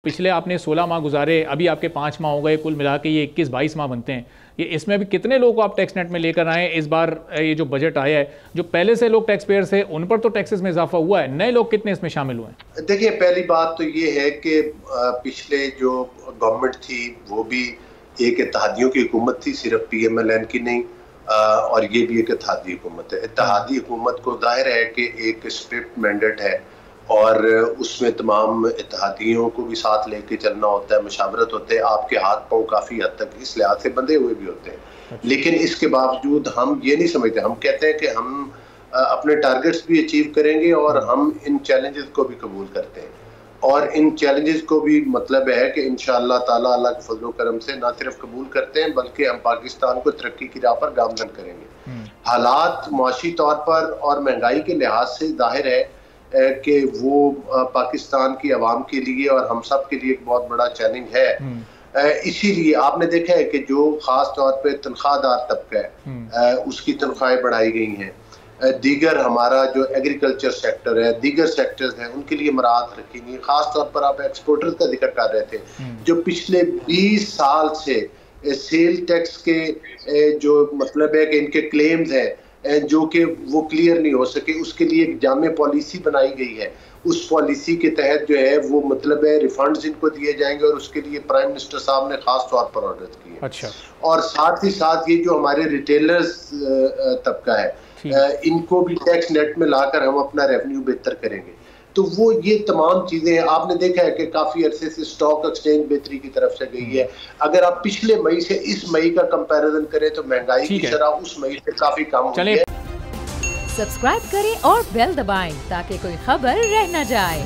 पिछले आपने 16 माह गुजारे, अभी आपके 5 माह हो गए, कुल मिला के ये 21-22 माह बनते हैं। ये इसमें अभी कितने लोगों को आप टैक्स नेट में लेकर आए? इस बार ये जो बजट आया है, जो पहले से लोग टैक्स पेयर्स थे उन पर तो टैक्सेस में इजाफा हुआ है, नए लोग कितने इसमें शामिल हुए हैं? देखिए, पहली बात तो ये है कि पिछले जो गवर्नमेंट थी वो भी एक इत्तेहादियों की हुकूमत थी, सिर्फ PMLN की नहीं, और ये भी एक इत्तेहादी हुकूमत है। इत्तेहादी हुकूमत को जाहिर है कि एक स्ट्रिक्ट मैंडेट है और उसमें तमाम इत्तेहादियों को भी साथ लेके चलना होता है, मशावरत होते हैं, आपके हाथ पाँव काफ़ी हद तक इस लिहाज से बंधे हुए भी होते हैं। लेकिन इसके बावजूद हम ये नहीं समझते, हम कहते हैं कि हम अपने टारगेट्स भी अचीव करेंगे और हम इन चैलेंजेस को भी कबूल करते हैं, और इन चैलेंजेस को भी मतलब है कि इंशाअल्लाह ताला अल्लाह के फजल करम से ना सिर्फ कबूल करते हैं बल्कि हम पाकिस्तान को तरक्की की राह पर गामजन करेंगे। हालात माशी तौर पर और महंगाई के लिहाज से जाहिर है कि वो पाकिस्तान की आवाम के लिए और हम सब के लिए एक बहुत बड़ा चैलेंज है। इसीलिए आपने देखा है कि जो खास तौर पे तनख्वाहदार तबका है उसकी तनख्वाहें बढ़ाई गई हैं। दीगर हमारा जो एग्रीकल्चर सेक्टर है, दीगर सेक्टर्स हैं, उनके लिए मराहत रखी गई। खास तौर पर आप एक्सपोर्टर्स का जिक्र कर रहे थे, जो पिछले 20 साल से सेल टैक्स के जो मतलब है कि इनके क्लेम्स हैं जो कि वो क्लियर नहीं हो सके, उसके लिए एक जामे पॉलिसी बनाई गई है। उस पॉलिसी के तहत जो है वो मतलब है रिफंड्स इनको दिए जाएंगे और उसके लिए प्राइम मिनिस्टर साहब ने खास तौर पर ऑर्डर किए। अच्छा। और साथ ही साथ ये जो हमारे रिटेलर्स तबका है इनको भी टैक्स नेट में लाकर हम अपना रेवेन्यू बेहतर करेंगे। तो वो ये तमाम चीजें हैं। आपने देखा है कि काफी अरसे से स्टॉक एक्सचेंज बेहतरी की तरफ से गई है। अगर आप पिछले मई से इस मई का कंपैरिजन करें तो महंगाई की शरह उस मई से काफी कम हुई है। सब्सक्राइब करें और बेल दबाएं ताकि कोई खबर रह न जाए।